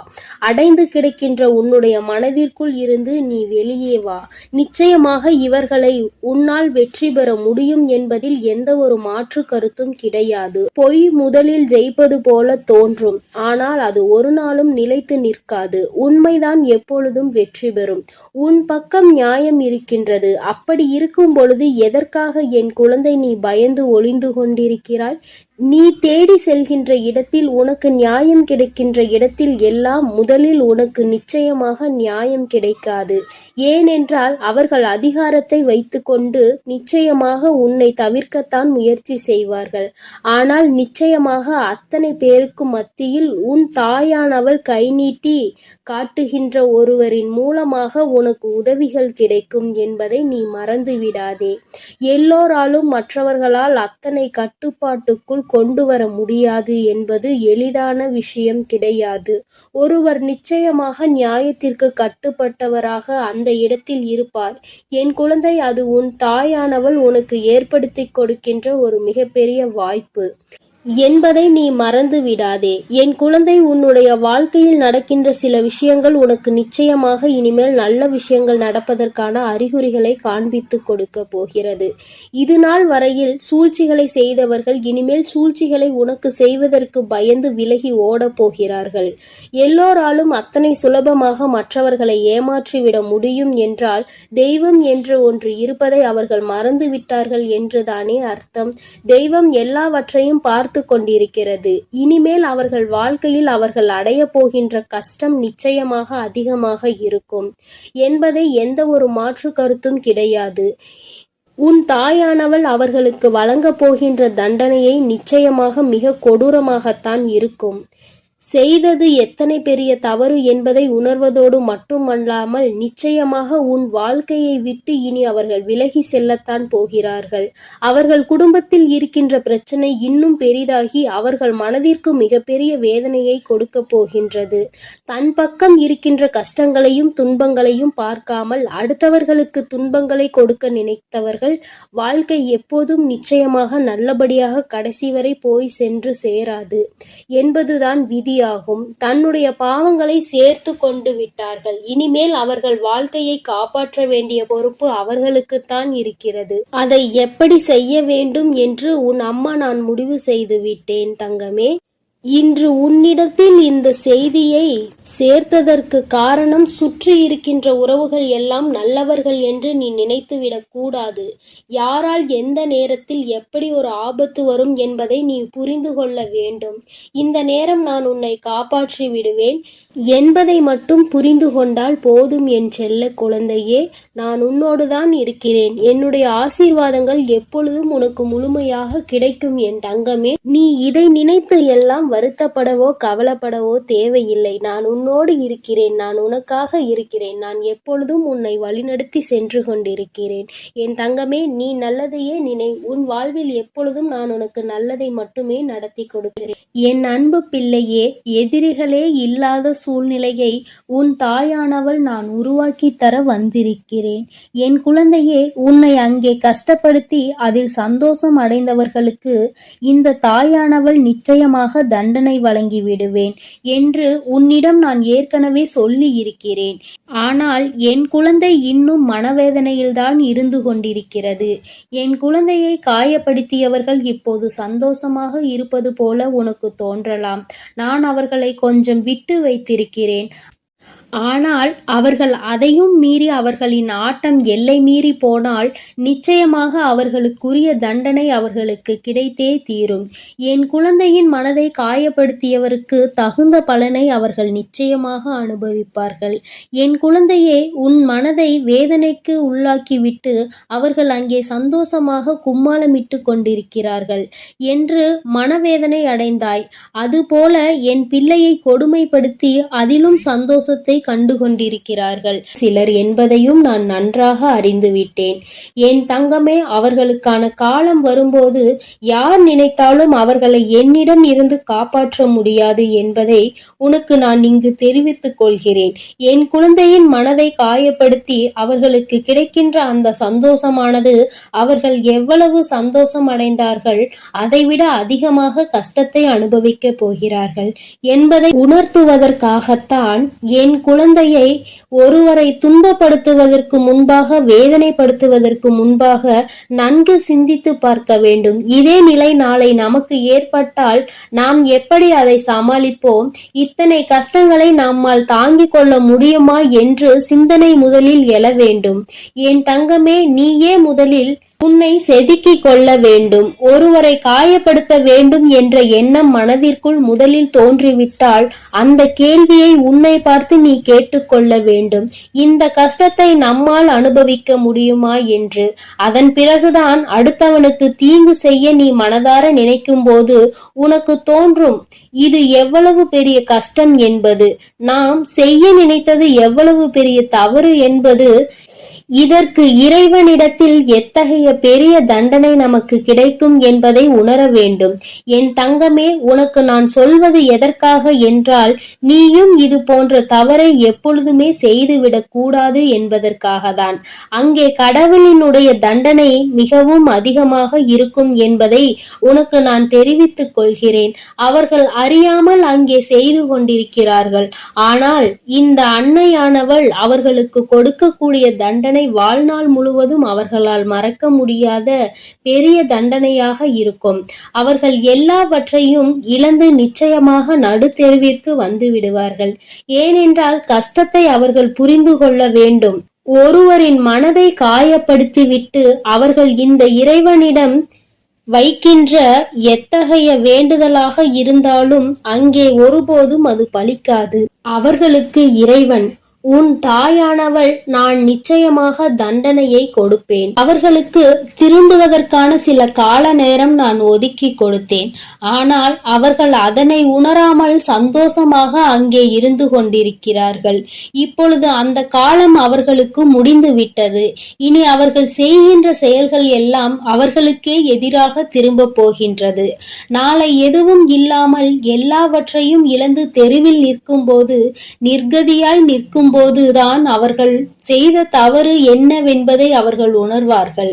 B: அடைந்து கிடக்கின்ற உன்னுடைய மனதிற்குள் இருந்து நீ வெளியே வா. நிச்சயமாக இவர்களை உன்னால் வெற்றி பெற முடியும் என்பதில் எந்த ஒரு மாற்று கருத்தும் கிடையாது. பொய் முதலில் ஜெயிப்பது போல தோன்றும், ஆனால் அது ஒரு நாளும் நிலைத்து நிற்காது. உண்மைதான் எப்பொழுதும் வெற்றி பெறும். உன் பக்கம் நியாயம் இருக்கின்றது. அப்படி இருக்கும் பொழுது எதற்காக என் குழந்தை நீ பயந்து ஒளிந்து கொண்டிருக்கிறாய்? நீ தேடி செல்கின்ற இடத்தில், உனக்கு நியாயம் கிடைக்கின்ற இடத்தில் எல்லாம் முதலில் உனக்கு நிச்சயமாக நியாயம் கிடைக்காது. ஏனென்றால் அவர்கள் அதிகாரத்தை வைத்துக்கொண்டு நிச்சயமாக உன்னை தவிர்க்கத்தான் முயற்சி செய்வார்கள். ஆனால் நிச்சயமாக அத்தனை பேருக்கு மத்தியில் உன் தாயானவள் கை நீட்டி காட்டுகின்ற ஒருவரின் மூலமாக உனக்கு உதவிகள் கிடைக்கும் என்பதை நீ மறந்து விடாதே. எல்லோராலும் மற்றவர்களால் அத்தனை கட்டுப்பாட்டுக்குள் கொண்டு வர முடியாது என்பது எளிதான விஷயம் கிடையாது. ஒருவர் நிச்சயமாக நியாயத்திற்கு கட்டுப்பட்டவராக அந்த இடத்தில் இருப்பார். என் குழந்தை, அது உன் தாயானவள் உனக்கு ஏற்படுத்தி கொடுக்கின்ற ஒரு மிகப்பெரிய வாய்ப்பு என்பதை நீ மறந்து விடாதே. என் குழந்தை, உன்னுடைய வாழ்க்கையில் நடக்கின்ற சில விஷயங்கள் உனக்கு நிச்சயமாக இனிமேல் நல்ல விஷயங்கள் நடப்பதற்கான அறிகுறிகளை காண்பித்து கொடுக்க போகிறது. இது நாள் வரையில் சூழ்ச்சிகளை செய்தவர்கள் இனிமேல் சூழ்ச்சிகளை உனக்கு செய்வதற்கு பயந்து விலகி ஓடப் போகிறார்கள். எல்லோராலும் அத்தனை சுலபமாக மற்றவர்களை ஏமாற்றிவிட முடியும் என்றால் தெய்வம் என்று ஒன்று இருப்பதை அவர்கள் மறந்து விட்டார்கள் என்றுதானே அர்த்தம். தெய்வம் எல்லாவற்றையும் பார்த்து கொண்டிருக்கிறது. இனிமேல் அவர்கள் வாழ்க்கையில் அவர்கள் அடைய போகின்ற கஷ்டம் நிச்சயமாக அதிகமாக இருக்கும் என்பதை எந்த ஒரு மாற்று கருத்தும் கிடையாது. உன் தாயானவள் அவர்களுக்கு வழங்கப் போகின்ற தண்டனையை நிச்சயமாக மிக கொடூரமாகத்தான் இருக்கும். செய்தது எத்தனை பெரிய தவறு என்பதை உணர்வதோடு மட்டுமல்லாமல் நிச்சயமாக உன் வாழ்க்கையை விட்டு இனி அவர்கள் விலகி செல்லத்தான் போகிறார்கள். அவர்கள் குடும்பத்தில் இருக்கின்ற பிரச்சனை இன்னும் பெரிதாகி அவர்கள் மனதிற்கு மிகப்பெரிய வேதனையை கொடுக்க போகின்றது. தன் பக்கம் இருக்கின்ற கஷ்டங்களையும் துன்பங்களையும் பார்க்காமல் அடுத்தவர்களுக்கு துன்பங்களை கொடுக்க நினைத்தவர்கள் வாழ்க்கை எப்போதும் நிச்சயமாக நல்லபடியாக கடைசி வரை போய் சென்று சேராது என்பதுதான் விதி ஆகும். தன்னுடைய பாவங்களை சேர்த்து கொண்டு விட்டார்கள். இனிமேல் அவர்கள் வாழ்க்கையை காப்பாற்ற வேண்டிய பொறுப்பு அவர்களுக்குத்தான் இருக்கிறது. அதை எப்படி செய்ய வேண்டும் என்று உன் அம்மா நான் முடிவு செய்து விட்டேன் தங்கமே. இன்று உன்னிடத்தில் இந்த செய்தியை சேர்த்ததற்கு காரணம், சுற்றி இருக்கின்ற உறவுகள் எல்லாம் நல்லவர்கள் என்று நீ நினைத்துவிடக் கூடாது. யாரால் எந்த நேரத்தில் எப்படி ஒரு ஆபத்து வரும் என்பதை நீ புரிந்து கொள்ள வேண்டும். இந்த நேரம் நான் உன்னை காப்பாற்றி விடுவேன் என்பதை மட்டும் புரிந்து கொண்டால் போதும் என் செல்ல குழந்தையே. நான் உன்னோடுதான் இருக்கிறேன். என்னுடைய ஆசீர்வாதங்கள் எப்பொழுதும் உனக்கு முழுமையாக கிடைக்கும் என் தங்கமே. நீ இதை நினைத்து எல்லாம் வருத்தப்படவோ கவலைப்படவோ தேவையில்லை. நான் உன்னோடு இருக்கிறேன். நான் உனக்காக இருக்கிறேன். நான் எப்பொழுதும் உன்னை வழிநடத்தி சென்று கொண்டிருக்கிறேன் என் தங்கமே. நீ நல்லதையே நினை. உன் வாழ்வில் எப்பொழுதும் நான் உனக்கு நல்லதை மட்டுமே நடத்தி கொடுக்கிறேன். என் அன்பு பிள்ளையே, எதிரிகளே இல்லாத சூழ்நிலையை உன் தாயானவள் நான் உருவாக்கி தர வந்திருக்கிறேன். என் குழந்தையே, உன்னை அங்கே கஷ்டப்படுத்தி அதில் சந்தோஷம் அடைந்தவர்களுக்கு இந்த தாயானவள் நிச்சயமாக தண்டனை வழங்கி விடுவேன் என்று உன்னிடம் நான் ஏற்கனவே சொல்லி இருக்கிறேன். ஆனால் என் குழந்தை இன்னும் மனவேதனையில்தான் இருந்து கொண்டிருக்கிறது. என் குழந்தையை காயப்படுத்தியவர்கள் இப்போது சந்தோஷமாக இருப்பது போல உனக்கு தோன்றலாம். நான் அவர்களை கொஞ்சம் விட்டு வைத்திருக்கிறேன். ஆனால் அவர்கள் அதையும் மீறி அவர்களின் ஆட்டம் எல்லை மீறி போனால் நிச்சயமாக அவர்களுக்குரிய தண்டனை அவர்களுக்கு கிடைத்தே தீரும். என் குழந்தையின் மனதை காயப்படுத்தியவருக்கு தகுந்த பலனை அவர்கள் நிச்சயமாக அனுபவிப்பார்கள். என் குழந்தையே, உன் மனதை வேதனைக்கு உள்ளாக்கிவிட்டு அவர்கள் அங்கே சந்தோஷமாக கும்மாளமிட்டு கொண்டிருக்கிறார்கள் என்று மனவேதனை அடைந்தாய். அதுபோல என் பிள்ளையை கொடுமைப்படுத்தி அதிலும் சந்தோஷத்தை கண்டு கொண்டிருக்கிறார்கள் சிலர் என்பதையும் நான் நன்றாக அறிந்துவிட்டேன். என் தங்கமே, அவர்களுக்கான காலம் வரும்போது யார் நினைத்தாலும் அவர்களை என்னிடம் இருந்து காப்பாற்ற முடியாது என்பதை உனக்கு நான் இங்கு தெரிவித்துக் கொள்கிறேன். என் குழந்தையின் மனதை காயப்படுத்தி அவர்களுக்கு கிடைக்கின்ற அந்த சந்தோஷமானது அவர்கள் எவ்வளவு சந்தோஷம் அடைந்தார்கள் அதைவிட அதிகமாக கஷ்டத்தை அனுபவிக்கப் போகிறார்கள் என்பதை உணர்த்துவதற்காகத்தான் என் குழந்தையை ஒருவரை துன்பப்படுத்துவதற்கு முன்பாக, வேதனைப்படுத்துவதற்கு முன்பாக நன்கு சிந்தித்து பார்க்க வேண்டும். இதே நிலை நாளை நமக்கு ஏற்பட்டால் நாம் எப்படி அதை சமாளிப்போம்? இத்தனை கஷ்டங்களை நம்மால் தாங்கிக் கொள்ள முடியுமா என்று சிந்தனை முதலில் எழ வேண்டும். என் தங்கமே, நீயே முதலில் உன்னை செதுக்கிக் கொள்ள வேண்டும். ஒருவரை காயப்படுத்த வேண்டும் என்ற எண்ணம் மனதிற்குள் முதலில் தோன்றிவிட்டால் அந்த கேள்வியை உன்னை பார்த்து நீ கேட்டுக்கொள்ள வேண்டும். இந்த கஷ்டத்தை நம்மால் அனுபவிக்க முடியுமா என்று. அதன் பிறகுதான் அடுத்தவனுக்கு தீங்கு செய்ய நீ மனதார நினைக்கும் போது உனக்கு தோன்றும் இது எவ்வளவு பெரிய கஷ்டம் என்பது, நாம் செய்ய நினைத்தது எவ்வளவு பெரிய தவறு என்பது. இதற்கு இறைவனிடத்தில் எத்தகைய பெரிய தண்டனை நமக்கு கிடைக்கும் என்பதை உணர வேண்டும். என் தங்கமே, உனக்கு நான் சொல்வது எதற்காக என்றால், நீயும் இது போன்ற தவறை எப்பொழுதுமே செய்துவிடக் கூடாது என்பதற்காகத்தான். அங்கே கடவுளினுடைய தண்டனை மிகவும் அதிகமாக இருக்கும் என்பதை உனக்கு நான் தெரிவித்துக் கொள்கிறேன். அவர்கள் அறியாமல் அங்கே செய்து கொண்டிருக்கிறார்கள். ஆனால் இந்த அன்னையானவள் அவர்களுக்கு கொடுக்கக்கூடிய தண்டனை வாழ்நாள் முழுவதும் அவர்களால் மறக்க முடியாத பெரிய தண்டனையாக இருக்கும். அவர்கள் எல்லாவற்றையும் இழந்து நிச்சயமாக நடுத்தெருவிற்கு வந்து விடுவார்கள். ஏனென்றால் கஷ்டத்தை அவர்கள் புரிந்து கொள்ள வேண்டும். ஒருவரின் மனதை காயப்படுத்திவிட்டு அவர்கள் இந்த இறைவனிடம் வைக்கின்ற எத்தகைய வேண்டுதலாக இருந்தாலும் அங்கே ஒருபோதும் அது பலிக்காது. அவர்களுக்கு இறைவன், உன் தாயானவள் நான் நிச்சயமாக தண்டனையை கொடுப்பேன். அவர்களுக்கு திருந்துவதற்கான சில கால நேரம் நான் ஒதுக்கி கொடுத்தேன். ஆனால் அவர்கள் அதனை உணராமல் சந்தோஷமாக அங்கே இருந்து கொண்டிருக்கிறார்கள். இப்பொழுது அந்த காலம் அவர்களுக்கு முடிந்து விட்டது. இனி அவர்கள் செய்கின்ற செயல்கள் எல்லாம் அவர்களுக்கே எதிராக திரும்ப போகின்றது. நாளை எதுவும் இல்லாமல் எல்லாவற்றையும் இழந்து தெருவில் நிற்கும் போது, நிர்கதியாய் நிற்கும் போதுதான் அவர்கள் செய்த தவறு என்னவென்பதை அவர்கள் உணர்வார்கள்.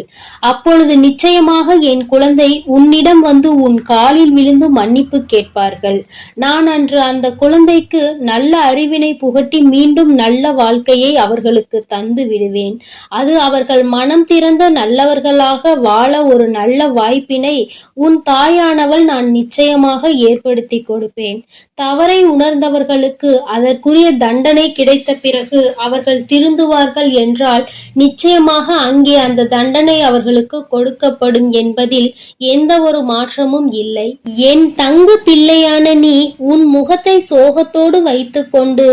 B: அப்பொழுது நிச்சயமாக என் குழந்தை உன்னிடம் வந்து உன் காலில் விழுந்து மன்னிப்பு கேட்பார்கள். நான் அன்று அந்த குழந்தைக்கு நல்ல அறிவினை புகட்டி மீண்டும் நல்ல வாழ்க்கையை அவர்களுக்கு தந்து விடுவேன். அது அவர்கள் மனம் திறந்த நல்லவர்களாக வாழ ஒரு நல்ல வாய்ப்பினை உன் தாயானவள் நான் நிச்சயமாக ஏற்படுத்தி கொடுப்பேன். தவறை உணர்ந்தவர்களுக்கு அதற்குரிய தண்டனை கிடைத்த பிறகு அவர்கள் திருந்துவார்கள் என்றால் நிச்சயமாக அங்கே அந்த தண்டனை அவர்களுக்கு கொடுக்கப்படும் என்பதில் எந்த ஒரு மாற்றமும் இல்லை. என் தங்க பிள்ளையான நீ உன் முகத்தை சோகத்தோடு வைத்துக்கொண்டு,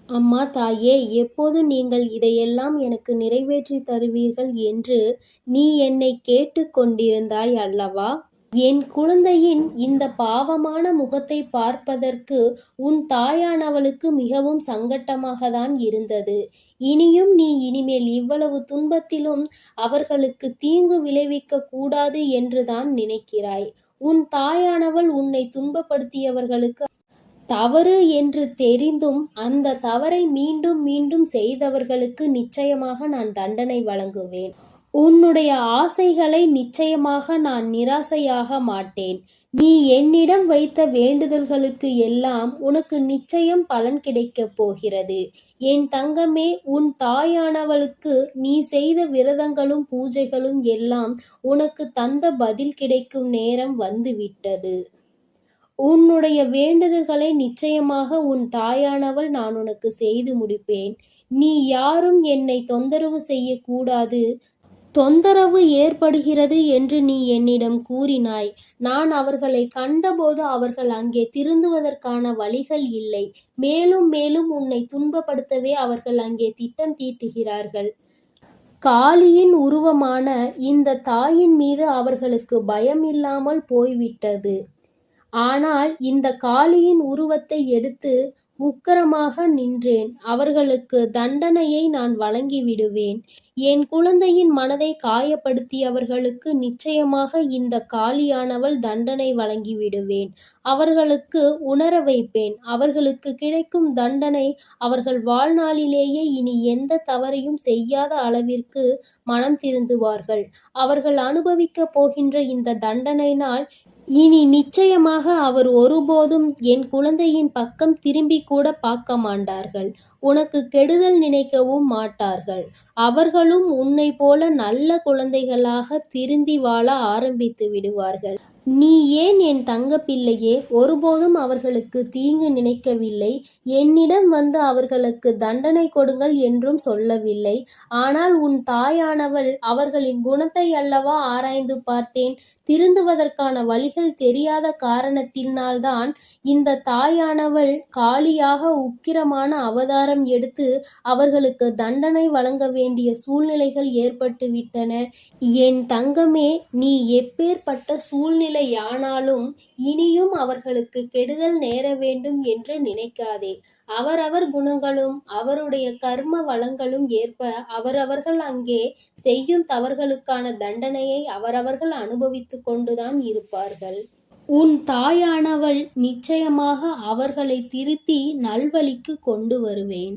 B: அம்மா தாயே, எப்போது நீங்கள் இதையெல்லாம் எனக்கு நிறைவேற்றி தருவீர்கள் என்று நீ என்னை கேட்டு கொண்டிருந்தாய் அல்லவா? என் குழந்தையின் இந்த பாவமான முகத்தை பார்ப்பதற்கு உன் தாயானவளுக்கு மிகவும் சங்கட்டமாகத்தான் இருந்தது. இனியும் நீ இனிமேல் இவ்வளவு துன்பத்திலும் அவர்களுக்கு தீங்கு விளைவிக்க கூடாது என்றுதான் நினைக்கிறாய். உன் தாயானவள் உன்னை துன்பப்படுத்தியவர்களுக்கு தவறு என்று தெரிந்தும் அந்த தவறை மீண்டும் மீண்டும் செய்தவர்களுக்கு நிச்சயமாக நான் தண்டனை வழங்குவேன். உன்னுடைய ஆசைகளை நிச்சயமாக நான் நிராசையாக மாட்டேன். நீ என்னிடம் வைத்த வேண்டுதல்களுக்கு எல்லாம் உனக்கு நிச்சயம் பலன் கிடைக்கப் போகிறது. என் தங்கமே, உன் தாயானவளுக்கு நீ செய்த விரதங்களும் பூஜைகளும் எல்லாம் உனக்கு தந்த பதில் கிடைக்கும் நேரம் வந்துவிட்டது. உன்னுடைய வேண்டுதல்களை நிச்சயமாக உன் தாயானவள் நான் உனக்கு செய்து முடிப்பேன். நீ யாரும் என்னை தொந்தரவு செய்யக்கூடாது. தொந்தரவு ஏற்படுகிறது என்று நீ என்னிடம் கூறினாய். நான் அவர்களை கண்டபோது அவர்கள் அங்கே திருந்துவதற்கான வழிகள் இல்லை. மேலும் மேலும் உன்னை துன்பப்படுத்தவே அவர்கள் அங்கே திட்டம் தீட்டுகிறார்கள். காளியின் உருவமான இந்த தாயின் மீது அவர்களுக்கு பயம் இல்லாமல் போய்விட்டது. ஆனால் இந்த காளியின் உருவத்தை எடுத்து உக்கிரமாக நின்றேன். அவர்களுக்கு தண்டனையை நான் வழங்கிவிடுவேன். என் குழந்தையின் மனதை காயப்படுத்தியவர்களுக்கு நிச்சயமாக இந்த காளியானவள் தண்டனை வழங்கிவிடுவேன். அவர்களுக்கு உணர வைப்பேன். அவர்களுக்கு கிடைக்கும் தண்டனை அவர்கள் வாழ்நாளிலேயே இனி எந்த தவறையும் செய்யாத அளவிற்கு மனம் திருந்துவார்கள். அவர்கள் அனுபவிக்கப் போகின்ற இந்த தண்டனையினால் இனி நிச்சயமாக அவர் ஒருபோதும் என் குழந்தையின் பக்கம் திரும்பி கூட பார்க்க மாட்டார்கள். உனக்கு கெடுதல் நினைக்கவும் மாட்டார்கள். அவர்களும் உன்னை போல நல்ல குழந்தைகளாக திருந்தி வாழ ஆரம்பித்து விடுவார்கள். நீ ஏன் என் தங்க பிள்ளையே ஒருபோதும் அவர்களுக்கு தீங்கு நினைக்கவில்லை. என்னிடம் வந்து அவர்களுக்கு தண்டனை கொடுங்கள் என்றும் சொல்லவில்லை. ஆனால் உன் தாயானவள் அவர்களின் குணத்தை அல்லவா ஆராய்ந்து பார்த்தேன். திருந்துவதற்கான வழிகள் தெரியாத காரணத்தினால்தான் இந்த தாயானவள் காளியாக உக்கிரமான அவதாரம் எடுத்து அவர்களுக்கு தண்டனை வழங்க வேண்டிய சூழ்நிலைகள் ஏற்பட்டுவிட்டன. என் தங்கமே, நீ எப்பேற்பட்ட சூழ்நிலையானாலும் இனியும் அவர்களுக்கு கெடுதல் நேர வேண்டும் என்று நினைக்காதே. அவரவர் குணங்களும் அவருடைய கர்ம வளங்களும் ஏற்ப அவரவர்கள் அங்கே செய்யும் தவறுகளுக்கான தண்டனையை அவரவர்கள் அனுபவித்து கொண்டுதான் இருப்பார்கள். உன் தாயானவள் நிச்சயமாக அவர்களை திருத்தி நல்வழிக்கு கொண்டு வருவேன்.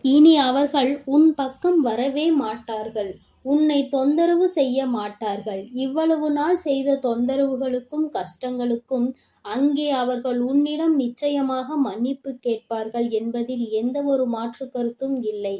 B: இனி அவர்கள் உன் பக்கம் வரவே மாட்டார்கள். உன்னை தொந்தரவு செய்ய மாட்டார்கள். இவ்வளவு நாள் செய்த தொந்தரவுகளுக்கும் கஷ்டங்களுக்கும் அங்கே அவர்கள் உன்னிடம் நிச்சயமாக மன்னிப்பு கேட்பார்கள் என்பதில் எந்த ஒரு மாற்று கருத்தும் இல்லை.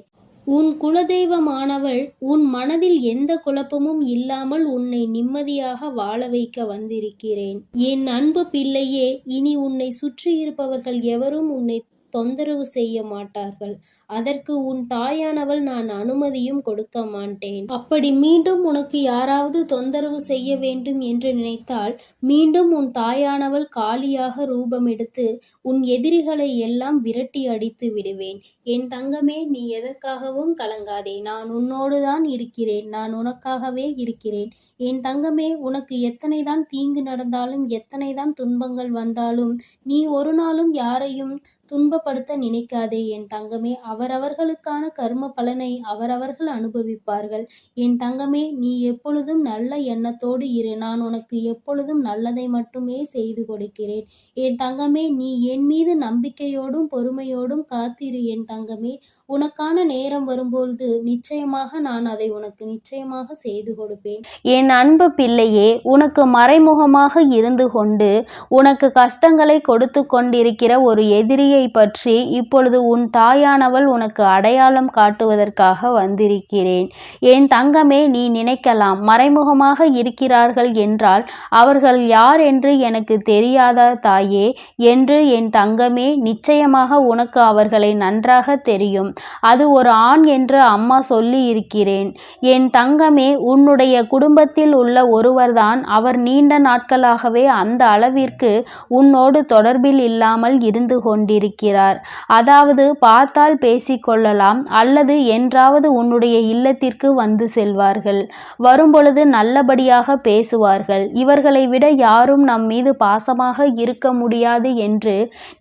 B: உன் குலதெய்வமானவள் உன் மனதில் எந்த குழப்பமும் இல்லாமல் உன்னை நிம்மதியாக வாழ வைக்க வந்திருக்கிறேன். என் அன்பு பிள்ளையே, இனி உன்னை சுற்றி இருப்பவர்கள் எவரும் உன்னை தொந்தரவு செய்ய மாட்டார்கள். அதற்கு உன் தாயானவள் நான் அனுமதியும் கொடுக்க மாட்டேன். அப்படி மீண்டும் உனக்கு யாராவது தொந்தரவு செய்ய வேண்டும் என்று நினைத்தால் மீண்டும் உன் தாயானவள் காளியாக ரூபம் எடுத்து உன் எதிரிகளை எல்லாம் விரட்டி அடித்து விடுவேன். என் தங்கமே, நீ எதற்காகவும் கலங்காதே. நான் உன்னோடுதான் இருக்கிறேன். நான் உனக்காகவே இருக்கிறேன். என் தங்கமே, உனக்கு எத்தனைதான் தீங்கு நடந்தாலும் எத்தனைதான் துன்பங்கள் வந்தாலும் நீ ஒரு நாளும் யாரையும் துன்பப்படுத்த நினைக்காதே. என் தங்கமே, அவரவர்களுக்கான கர்ம பலனை அவரவர்கள் அனுபவிப்பார்கள். என் தங்கமே, நீ எப்பொழுதும் நல்ல எண்ணத்தோடு இரு. நான் உனக்கு எப்பொழுதும் நல்லதை மட்டுமே செய்து கொடுக்கிறேன். என் தங்கமே, நீ என் மீது நம்பிக்கையோடும் பொறுமையோடும் காத்திரு. என் தங்கமே, உனக்கான நேரம் வரும்பொழுது நிச்சயமாக நான் அதை உனக்கு நிச்சயமாக செய்து கொடுப்பேன்.
A: என் அன்பு பிள்ளையே, உனக்கு மறைமுகமாக இருந்து கொண்டு உனக்கு கஷ்டங்களை கொடுத்து கொண்டிருக்கிற ஒரு எதிரியை பற்றி இப்பொழுது உன் தாயானவள் உனக்கு அடையாளம் காட்டுவதற்காக வந்திருக்கிறேன். என் தங்கமே, நீ நினைக்கலாம், மறைமுகமாக இருக்கிறார்கள் என்றால் அவர்கள் யார் என்று எனக்கு தெரியாதா தாயே என்று. என் தங்கமே, நிச்சயமாக உனக்கு அவர்களை நன்றாக தெரியும். அது ஒரு ஆண் என்று அம்மா சொல்லி இருக்கிறேன். என் தங்கமே, உன்னுடைய குடும்பத்தில் உள்ள ஒருவர்தான். அவர் நீண்ட நாட்களாகவே அந்த அளவிற்கு உன்னோடு தொடர்பில் இல்லாமல் இருந்து கொண்டிருக்கிறார். அதாவது பார்த்தால் பேசிக்கொள்ளலாம், அல்லது என்றாவது உன்னுடைய இல்லத்திற்கு வந்து செல்வார்கள். வரும்பொழுது நல்லபடியாக பேசுவார்கள். இவர்களை விட யாரும் நம் மீது பாசமாக இருக்க முடியாது என்று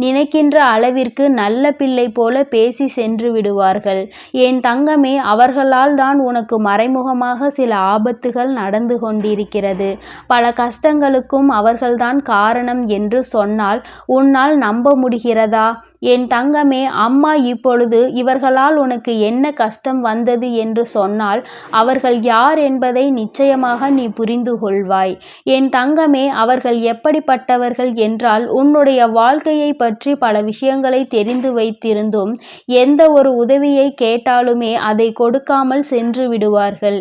A: நினைக்கின்ற அளவிற்கு நல்ல பிள்ளை போல பேசி சென்று விடுவார்கள். என் தங்கமே, அவர்களால் தான் உனக்கு மறைமுகமாக சில ஆபத்துகள் நடந்து கொண்டிருக்கிறது. பல கஷ்டங்களுக்கும் அவர்கள்தான் காரணம் என்று சொன்னால் உன்னால் நம்ப முடிகிறதா?
B: என் தங்கமே, அம்மா இப்பொழுது இவர்களால் உனக்கு என்ன கஷ்டம் வந்தது என்று சொன்னால் அவர்கள் யார் என்பதை நிச்சயமாக நீ புரிந்து கொள்வாய். என் தங்கமே, அவர்கள் எப்படிப்பட்டவர்கள் என்றால், உன்னுடைய வாழ்க்கையை பற்றி பல விஷயங்களை தெரிந்து வைத்திருந்தும் எந்த ஒரு உதவியை கேட்டாலுமே அதை கொடுக்காமல் சென்று விடுவார்கள்.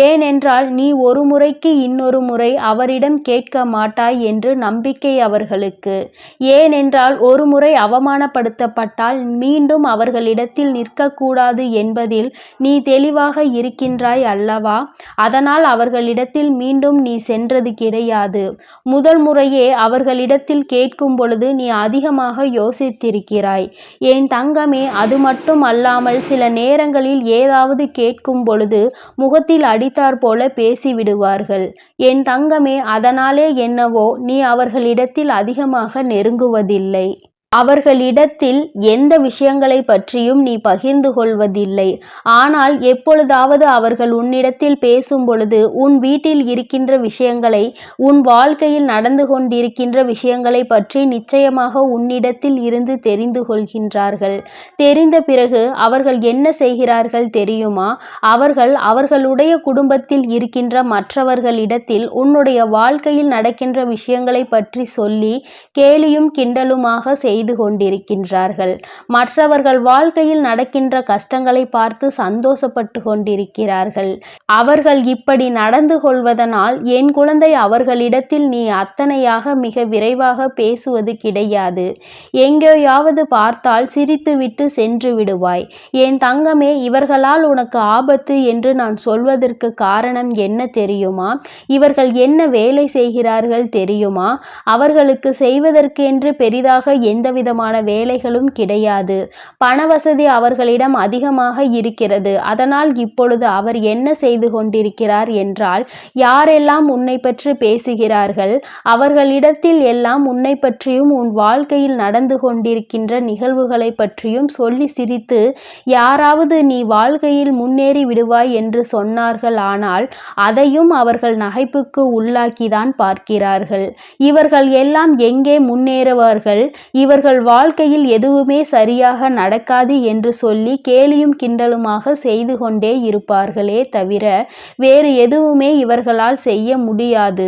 B: ஏனென்றால் நீ ஒரு முறைக்கு இன்னொரு முறை அவரிடம் கேட்க மாட்டாய் என்று நம்பிக்கை அவர்களுக்கு. ஏனென்றால் ஒரு முறை அவமானப்படுத்தப்பட்டால் மீண்டும் அவர்களிடத்தில் நிற்கக்கூடாது என்பதில் நீ தெளிவாக இருக்கின்றாய் அல்லவா? அதனால் அவர்களிடத்தில் மீண்டும் நீ சென்றது கிடையாது. முதல் முறையே அவர்களிடத்தில் கேட்கும் பொழுது நீ அதிகமாக யோசித்திருக்கிறாய். என் தங்கமே, அது மட்டும் அல்லாமல் சில நேரங்களில் ஏதாவது கேட்கும் பொழுது முகத்தில் அடித்தாற் போல பேசிவிடுவார்கள். என் தங்கமே, அதனாலே என்னவோ நீ அவர்களிடத்தில் அதிகமாக நெருங்குவதில்லை. அவர்களிடத்தில் எந்த விஷயங்களை பற்றியும் நீ பகிர்ந்து கொள்வதில்லை. ஆனால் எப்பொழுதாவது அவர்கள் உன்னிடத்தில் பேசும் பொழுது உன் வீட்டில் இருக்கின்ற விஷயங்களை, உன் வாழ்க்கையில் நடந்து கொண்டிருக்கின்ற விஷயங்களை பற்றி நிச்சயமாக உன்னிடத்தில் இருந்து தெரிந்து கொள்கின்றார்கள். தெரிந்த பிறகு அவர்கள் என்ன செய்கிறார்கள் தெரியுமா? அவர்களுடைய குடும்பத்தில் இருக்கின்ற மற்றவர்களிடத்தில் உன்னுடைய வாழ்க்கையில் நடக்கின்ற விஷயங்களை பற்றி சொல்லி கேலியும் கிண்டலுமாக செய்து கொண்டிருக்கின்றார்கள். மற்றவர்கள் வாழ்க்கையில் நடக்கின்ற கஷ்டங்களை பார்த்து சந்தோஷப்பட்டு கொண்டிருக்கிறார்கள். அவர்கள் இப்படி நடந்து கொள்வதனால் என் குழந்தை, அவர்களிடத்தில் நீ அத்தனையாக மிக விரைவாக பேசுவது கிடையாது. எங்கேயாவது பார்த்தால் சிரித்துவிட்டு சென்று விடுவாய். என் தங்கமே, இவர்களால் உனக்கு ஆபத்து என்று நான் சொல்வதற்கு காரணம் என்ன தெரியுமா? இவர்கள் என்ன வேலை செய்கிறார்கள் தெரியுமா? அவர்களுக்கு செய்வதற்கென்று பெரிதாக எந்தவிதமான வேலைகளும் கிடையாது. பண வசதி அவர்களிடம் அதிகமாக இருக்கிறது. அதனால் இப்பொழுது அவர் என்ன செய்து கொண்டிருக்கிறார் என்றால், யாரெல்லாம் உன்னை பற்றி பேசுகிறார்கள் அவர்களிடத்தில் எல்லாம் உன்னை பற்றியும் உன் வாழ்க்கையில் நடந்து கொண்டிருக்கின்ற நிகழ்வுகளை பற்றியும் சொல்லி சிரித்து, யாராவது நீ வாழ்க்கையில் முன்னேறி விடுவாய் என்று சொன்னார்கள். ஆனால் அதையும் அவர்கள் நகைப்புக்கு உள்ளாக்கிதான் பார்க்கிறார்கள். இவர்கள் எல்லாம் எங்கே முன்னேறுவார்கள்? இவர்கள் வாழ்க்கையில் எதுவுமே சரியாக நடக்காது என்று சொல்லி கேலியும் கிண்டலுமாக செய்து கொண்டே இருப்பார்களே தவிர வேறு எதுவுமே இவர்களால் செய்ய முடியாது.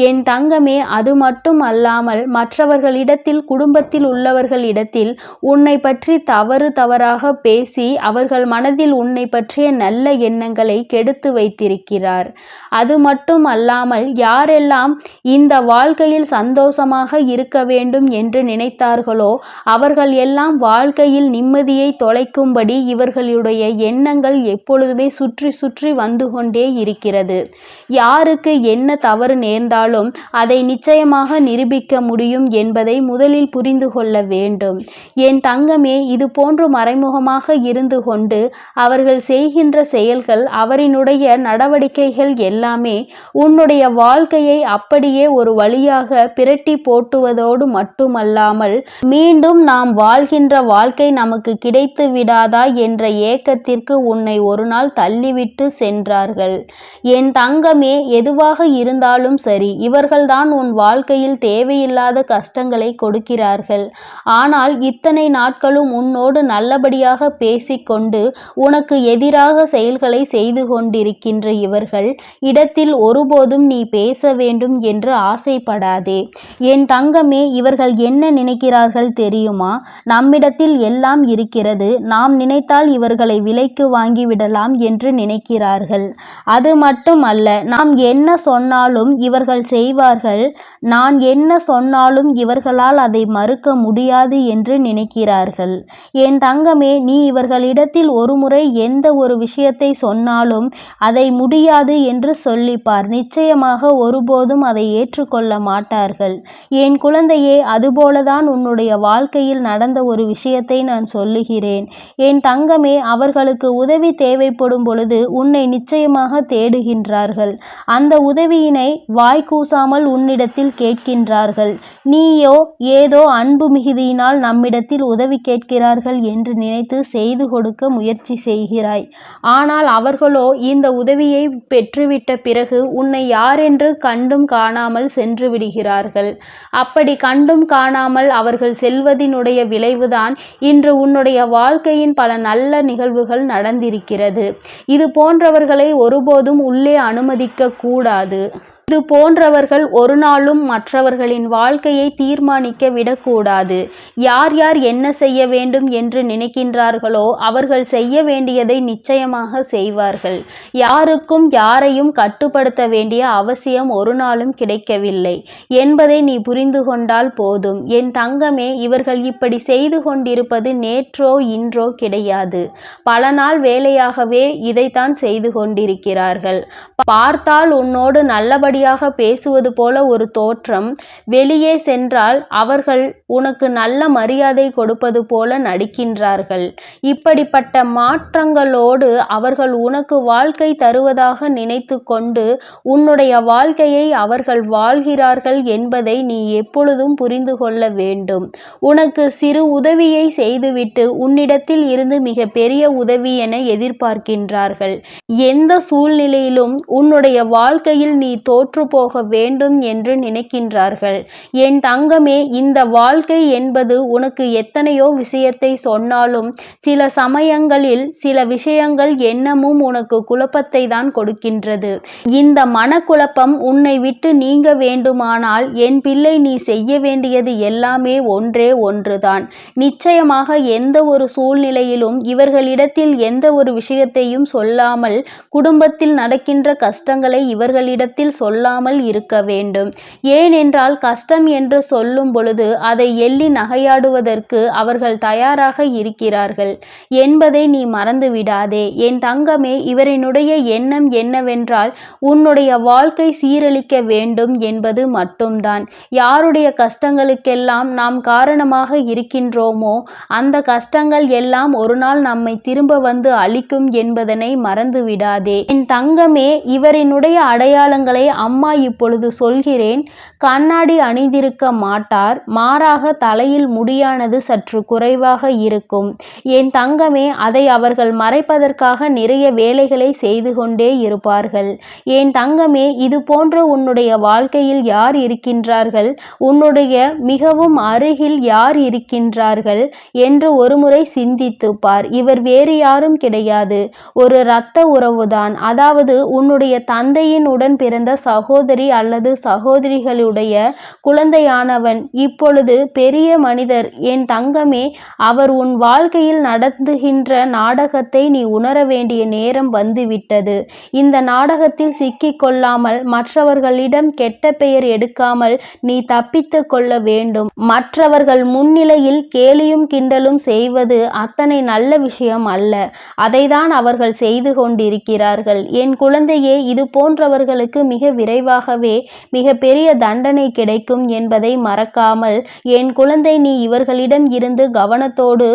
B: என் தங்கமே, அது மட்டும் அல்லாமல் மற்றவர்களிடத்தில், குடும்பத்தில் உள்ளவர்களிடத்தில் உன்னை பற்றி தவறாக பேசி அவர்கள் மனதில் உன்னை பற்றிய நல்ல எண்ணங்களை கெடுத்து வைத்திருக்கிறார். அது மட்டும் அல்லாமல் யாரெல்லாம் இந்த வாழ்க்கையில் சந்தோஷமாக இருக்க வேண்டும் என்று நினைத்தார்களோ அவர்கள் எல்லாம் வாழ்க்கையில் நிம்மதியை தொலைக்கும்படி இவர்களுடைய எண்ணங்கள் எப்பொழுதுமே சுற்றி சுற்றி வந்து கொண்டே இருக்கிறது. யாருக்கு என்ன தவறு நேர்ந்தாலும் அதை நிச்சயமாக நிரூபிக்க முடியும் என்பதை முதலில் புரிந்து கொள்ள வேண்டும். என் தங்கமே, இது போன்று மறைமுகமாக இருந்து கொண்டு அவர்கள் செய்கின்ற செயல்கள், அவரினுடைய நடவடிக்கைகள் எல்லாமே உன்னுடைய வாழ்க்கையை அப்படியே ஒரு வழியாக பிரட்டி போட்டுவதோடு மட்டுமல்லாமல் மீண்டும் நாம் வாழ்கின்ற வாழ்க்கை நமக்கு கிடைத்து விடாதா என்ற ஏக்கத்திற்கு உன்னை ஒரு நாள் தள்ளிவிட்டு சென்றார்கள். என் தங்கமே, எதுவாக இருந்தாலும் சரி, இவர்கள்தான் உன் வாழ்க்கையில் தேவையில்லாத கஷ்டங்களை கொடுக்கிறார்கள். ஆனால் இத்தனை நாட்களும் உன்னோடு நல்லபடியாக பேசிக்கொண்டு உனக்கு எதிராக செயல்களை செய்து கொண்டிருக்கின்ற இவர்கள் இடத்தில் ஒருபோதும் நீ பேச வேண்டும் என்று ஆசைப்படாதே. என் தங்கமே, இவர்கள் என்ன நினைக்கிறார்கள் தெரியுமா? நம்மிடத்தில் எல்லாம் இருக்கிறது, நாம் நினைத்தால் இவர்களை விலைக்கு வாங்கிவிடலாம் என்று நினைக்கிறார்கள். அது மட்டும் அல்ல, நாம் என்ன சொன்னாலும் இவர்கள் செய்வார்கள், நான் என்ன சொன்னாலும் இவர்களால் அதை மறுக்க முடியாது என்று நினைக்கிறார்கள். என் தங்கமே, நீ இவர்களிடத்தில் ஒரு முறை எந்த ஒரு விஷயத்தை சொன்னாலும் அதை முடியாது என்று சொல்லிப்பார். நிச்சயமாக ஒருபோதும் அதை ஏற்றுக்கொள்ள மாட்டார்கள். என் குழந்தையே, அதுபோலதான் உன்னுடைய வாழ்க்கையில் நடந்த ஒரு விஷயத்தை நான் சொல்லுகிறேன். என் தங்கமே, அவர்களுக்கு உதவி தேவைப்படும் பொழுது உன்னை நிச்சயமாக தேடுகின்றார்கள். அந்த உதவியினை வாய்க்கூசாமல் உன்னிடத்தில் கேட்கின்றார்கள். நீயோ ஏதோ அன்பு மிகுதியினால் நம்மிடத்தில் உதவி கேட்கிறார்கள் என்று நினைத்து செய்து கொடுக்க முயற்சி செய்கிறாய். ஆனால் அவர்களோ இந்த உதவியை பெற்றுவிட்ட பிறகு உன்னை யாரென்று கண்டும் காணாமல் சென்று விடுகிறார்கள். அப்படி கண்டும் காணாமல் அவர்கள்
A: அவர்கள் செல்வதினுடைய விளைவுதான் இன்று உன்னுடைய வாழ்க்கையின் பல நல்ல நிகழ்வுகள் நடந்திருக்கிறது. இது போன்றவர்களை ஒருபோதும் உள்ளே அனுமதிக்க கூடாது. இது போன்றவர்கள் ஒரு நாளும் மற்றவர்களின் வாழ்க்கையை தீர்மானிக்க விடக்கூடாது. யார் யார் என்ன செய்ய வேண்டும் என்று நினைக்கின்றார்களோ அவர்கள் செய்ய வேண்டியதை நிச்சயமாக செய்வார்கள். யாருக்கும் யாரையும் கட்டுப்படுத்த வேண்டிய அவசியம் ஒரு நாளும் கிடைக்கவில்லை என்பதை நீ புரிந்து கொண்டால் போதும். என் தங்கமே, இவர்கள் இப்படி செய்து கொண்டிருப்பது நேற்றோ இன்றோ கிடையாது. பல நாள் வேலையாகவே இதைத்தான் செய்து கொண்டிருக்கிறார்கள். பார்த்தால் உன்னோடு நல்லபடியாக பேசுவது போல ஒரு தோற்றம், வெளியே சென்றால் அவர்கள் உனக்கு நல்ல மரியாதை கொடுப்பது போல நடிக்கின்றார்கள். இப்படிப்பட்ட மாற்றங்களோடு அவர்கள் உனக்கு வாழ்க்கை தருவதாக நினைத்து கொண்டு உன்னுடைய வாழ்க்கையை அவர்கள் வாழ்கிறார்கள் என்பதை நீ எப்பொழுதும் புரிந்து கொள்ள வேண்டும். உனக்கு சிறு உதவியை செய்துவிட்டு உன்னிடத்தில் இருந்து மிக பெரிய உதவி என எதிர்பார்க்கின்றார்கள். எந்த சூழ்நிலையிலும் உன்னுடைய வாழ்க்கையில் நீ தோற்று போக வேண்டும் என்று நினைக்கின்றார்கள். என் தங்கமே, இந்த வாழ்க்கை என்பது உனக்கு எத்தனையோ விஷயத்தை சொன்னாலும் சில சமயங்களில் சில விஷயங்கள் என்னமும் உனக்கு குழப்பத்தை தான் கொடுக்கின்றது. இந்த மனக்குழப்பம் உன்னை விட்டு நீங்க வேண்டுமானால் என் பிள்ளை, நீ செய்ய வேண்டியது எல்லாமே ஒன்றே ஒன்றுதான். நிச்சயமாக எந்த ஒரு சூழ்நிலையிலும் இவர்களிடத்தில் எந்த ஒரு விஷயத்தையும் சொல்லாமல், குடும்பத்தில் நடக்கின்ற கஷ்டங்களை இவர்களிடத்தில் சொல்லாமல் இருக்க வேண்டும். ஏனென்றால் கஷ்டம் என்று சொல்லும் பொழுது அதை எள்ளி நகையாடுவதற்கு அவர்கள் தயாராக இருக்கிறார்கள் என்பதை நீ மறந்து விடாதே. என் தங்கமே, இவரினுடைய எண்ணம் என்னவென்றால் உன்னுடைய வாழ்க்கை சீரழிக்க வேண்டும் என்பது மட்டும்தான். யாருடைய கஷ்டங்களுக்கெல்லாம் நாம் காரணமாக இருக்கின்றோமோ அந்த கஷ்டங்கள் எல்லாம் ஒரு நாள் நம்மை திரும்ப வந்து அழிக்கும் என்பதனை மறந்து விடாதே. என் தங்கமே, இவரினுடைய அடையாளங்களை அம்மா இப்பொழுது சொல்கிறேன். கண்ணாடி அணிந்திருக்க மாட்டார். மாறாக தலையில் முடியானது சற்று குறைவாக இருக்கும். என் தங்கமே, அதை அவர்கள் மறைப்பதற்காக நிறைய வேலைகளை செய்து கொண்டே இருப்பார்கள். என் தங்கமே, இது போன்ற உன்னுடைய வாழ்க்கையில் யார் இருக்கின்றார்கள், உன்னுடைய மிகவும் அருகில் யார் இருக்கின்றார்கள் என்று ஒருமுறை சிந்தித்து பார். இவர் வேறு யாரும் கிடையாது, ஒரு இரத்த உறவுதான். அதாவது உன்னுடைய தந்தையின் உடன் பிறந்த சகோதரி அல்லது சகோதரிகளுடைய குழந்தையானவன் இப்பொழுது பெரிய மனிதர். என் தங்கமே, அவர் உன் வாழ்க்கையில் நடந்துகின்ற நாடகத்தை நீ உணர வேண்டிய நேரம் வந்துவிட்டது. இந்த நாடகத்தில் சிக்கிக் கொள்ளாமல், மற்றவர்களிடம் கெட்ட பெயர் எடுக்காமல் நீ தப்பித்து கொள்ள வேண்டும். மற்றவர்கள் முன்னிலையில் கேலியும் கிண்டலும் செய்வது அத்தனை நல்ல விஷயம் அல்ல. அதைதான் அவர்கள் செய்து கொண்டிருக்கிறார்கள். என் குழந்தையே, இது போன்றவர்களுக்கு மிக விரைவாகவே மிக பெரிய தண்டனை கிடைக்கும் என்பதை மறக்காமல் என் குழந்தை, நீ இவர்களிடம் இருந்து கவனத்தோடு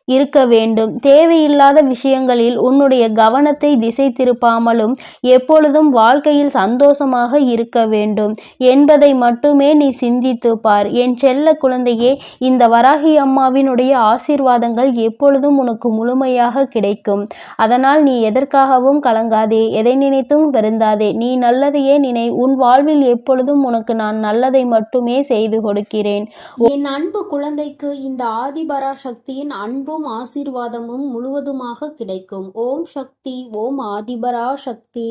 A: இருக்க வேண்டும். தேவையில்லாத விஷயங்களில் உன்னுடைய கவனத்தை திசை திருப்பாமலும் எப்பொழுதும் வாழ்க்கையில் சந்தோஷமாக இருக்க வேண்டும் என்பதை மட்டுமே நீ சிந்தித்து பார். என் செல்ல குழந்தையே, இந்த வராகி அம்மாவினுடைய ஆசீர்வாதங்கள் எப்பொழுதும் உனக்கு முழுமையாக கிடைக்கும். அதனால் நீ எதற்காகவும் கலங்காதே, எதை நினைத்தும் வருந்தாதே. நீ நல்லதையே நினை. உன் வாழ்வில் எப்பொழுதும் உனக்கு நான் நல்லதை மட்டுமே செய்து கொடுக்கிறேன்.
B: என் அன்பு குழந்தைக்கு இந்த ஆதிபராசக்தியின் அன்பும் ஆசீர்வாதமும் முழுவதுமாக கிடைக்கும். ஓம் சக்தி. ஓம் ஆதிபராசக்தி.